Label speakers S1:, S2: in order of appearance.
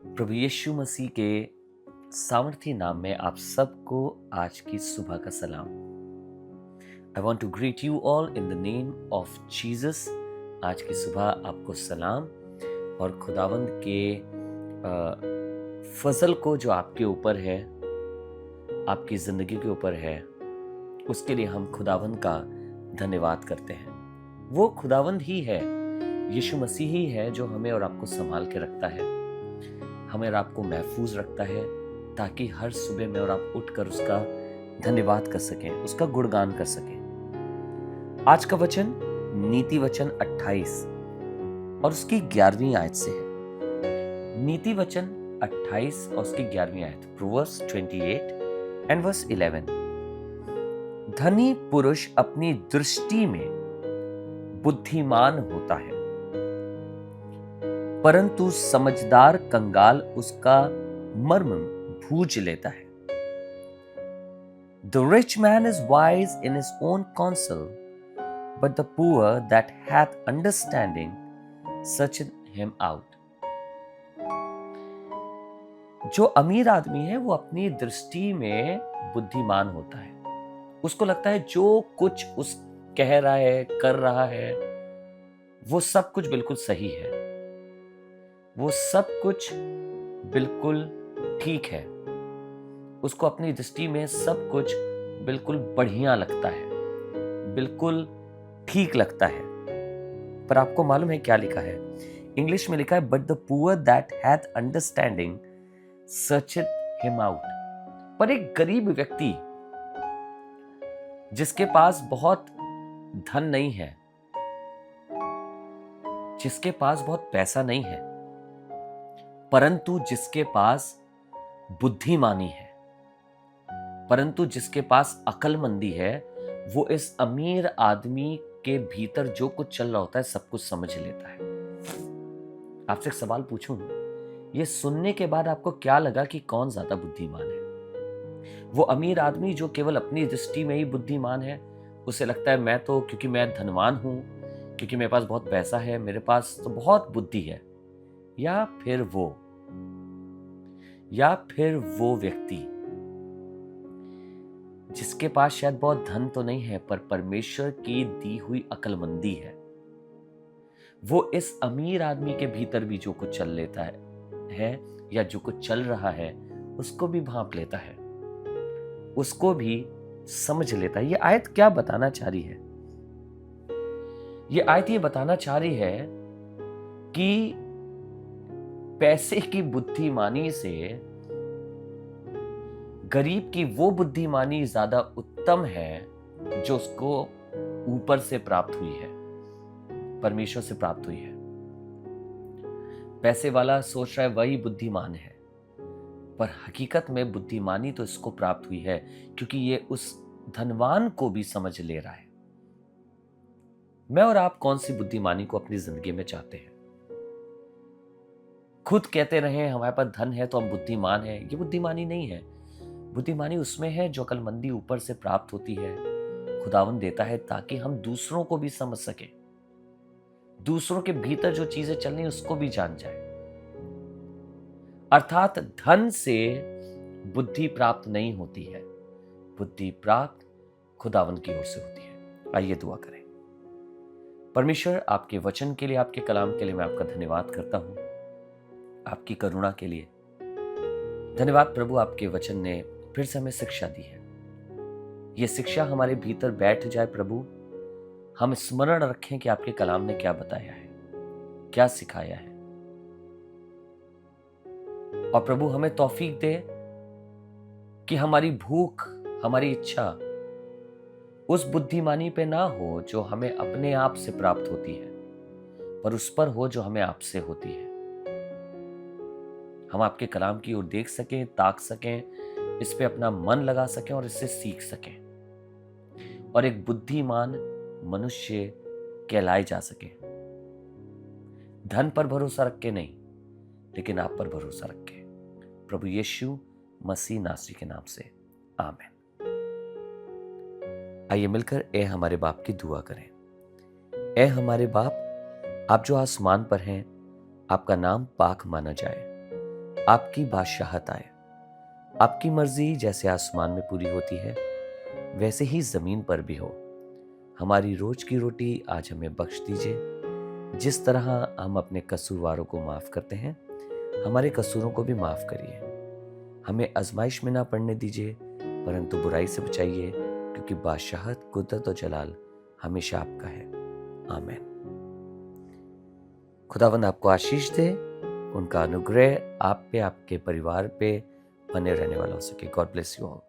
S1: प्रभु यीशु मसीह के सामर्थी नाम में आप सबको आज की सुबह का सलाम। I want to greet you all in the name of Jesus. आज की सुबह आपको सलाम और खुदावंद के फजल को जो आपके ऊपर है, आपकी जिंदगी के ऊपर है, उसके लिए हम खुदावंद का धन्यवाद करते हैं। वो खुदावंद ही है, यीशु मसीह ही है जो हमें और आपको संभाल के रखता है, हमें और आपको महफूज रखता है, ताकि हर सुबह में और आप उठकर उसका धन्यवाद कर सकें, उसका गुणगान कर सकें। आज का वचन नीति वचन 28 और उसकी 11वीं आयत से है। नीति वचन 28 और उसकी 11वीं आयत, प्रोवर्ब्स 28 एंड वर्स 11। धनी पुरुष अपनी दृष्टि में बुद्धिमान होता है, परंतु समझदार कंगाल उसका मर्म बूझ लेता है। The rich man is wise in his own counsel, but the poor that hath understanding searcheth him out. जो अमीर आदमी है वो अपनी दृष्टि में बुद्धिमान होता है। उसको लगता है जो कुछ उस कह रहा है, कर रहा है, वो सब कुछ बिल्कुल सही है, वो सब कुछ बिल्कुल ठीक है। उसको अपनी दृष्टि में सब कुछ बिल्कुल बढ़िया लगता है, बिल्कुल ठीक लगता है। पर आपको मालूम है क्या लिखा है? इंग्लिश में लिखा है, but the poor that hath understanding searcheth him out. पर एक गरीब व्यक्ति जिसके पास बहुत धन नहीं है, जिसके पास बहुत पैसा नहीं है, परंतु जिसके पास बुद्धिमानी है, परंतु जिसके पास अकलमंदी है, वो इस अमीर आदमी के भीतर जो कुछ चल रहा होता है सब कुछ समझ लेता है। आपसे एक सवाल पूछूं, ये सुनने के बाद आपको क्या लगा कि कौन ज्यादा बुद्धिमान है? वो अमीर आदमी जो केवल अपनी दृष्टि में ही बुद्धिमान है, उसे लगता है मैं तो, क्योंकि मैं धनवान हूं, क्योंकि मेरे पास बहुत पैसा है, मेरे पास तो बहुत बुद्धि है। या फिर वो व्यक्ति जिसके पास शायद बहुत धन तो नहीं है, पर परमेश्वर की दी हुई अकलमंदी है, वो इस अमीर आदमी के भीतर भी जो कुछ चल लेता है या जो कुछ चल रहा है उसको भी भांप लेता है, उसको भी समझ लेता है। ये आयत क्या बताना चाह रही है? ये आयत ये बताना चाह रही है कि पैसे की बुद्धिमानी से गरीब की वो बुद्धिमानी ज्यादा उत्तम है जो उसको ऊपर से प्राप्त हुई है, परमेश्वर से प्राप्त हुई है। पैसे वाला सोच रहा है वही बुद्धिमान है, पर हकीकत में बुद्धिमानी तो इसको प्राप्त हुई है क्योंकि ये उस धनवान को भी समझ ले रहा है। मैं और आप कौन सी बुद्धिमानी को अपनी जिंदगी में चाहते हैं? खुद कहते रहे हमारे पास धन है तो हम बुद्धिमान हैं, ये बुद्धिमानी नहीं है। बुद्धिमानी उसमें है जो अकलमंदी ऊपर से प्राप्त होती है, खुदावन देता है ताकि हम दूसरों को भी समझ सके, दूसरों के भीतर जो चीजें चल रही उसको भी जान जाए। अर्थात धन से बुद्धि प्राप्त नहीं होती है, बुद्धि प्राप्त खुदावन की ओर से होती है। आइए दुआ करें। परमेश्वर, आपके वचन के लिए, आपके कलाम के लिए मैं आपका धन्यवाद करता हूं, आपकी करुणा के लिए धन्यवाद प्रभु। आपके वचन ने फिर से हमें शिक्षा दी है, ये शिक्षा हमारे भीतर बैठ जाए प्रभु। हम स्मरण रखें कि आपके कलाम ने क्या बताया है, क्या सिखाया है, और प्रभु हमें तौफीक दे कि हमारी भूख, हमारी इच्छा उस बुद्धिमानी पे ना हो जो हमें अपने आप से प्राप्त होती है, पर उस पर हो जो हमें आपसे होती है। हम आपके कलाम की ओर देख सकें, ताक सकें, इस पे अपना मन लगा सकें और इससे सीख सकें, और एक बुद्धिमान मनुष्य कहलाए जा सके। धन पर भरोसा रख के नहीं, लेकिन आप पर भरोसा रख के। प्रभु यीशु मसीह नासरी के नाम से, आमीन। आइए मिलकर ए हमारे बाप की दुआ करें। ए हमारे बाप, आप जो आसमान पर हैं, आपका नाम पाक माना जाए, आपकी बादशाहत आए। आपकी मर्जी जैसे आसमान में पूरी होती है, वैसे ही जमीन पर भी हो। हमारी रोज की रोटी आज हमें बख्श दीजिए। जिस तरह हम अपने कसूरवारों को माफ करते हैं, हमारे कसूरों को भी माफ करिए। हमें आजमाइश में ना पड़ने दीजिए, परंतु बुराई से बचाइए, क्योंकि बादशाहत, कुदरत और जलाल हमेशा आपका है। आमीन। खुदावंद आपको आशीष दे, उनका अनुग्रह आप पे, आपके परिवार पे बने रहने वाला हो सके। God bless you all.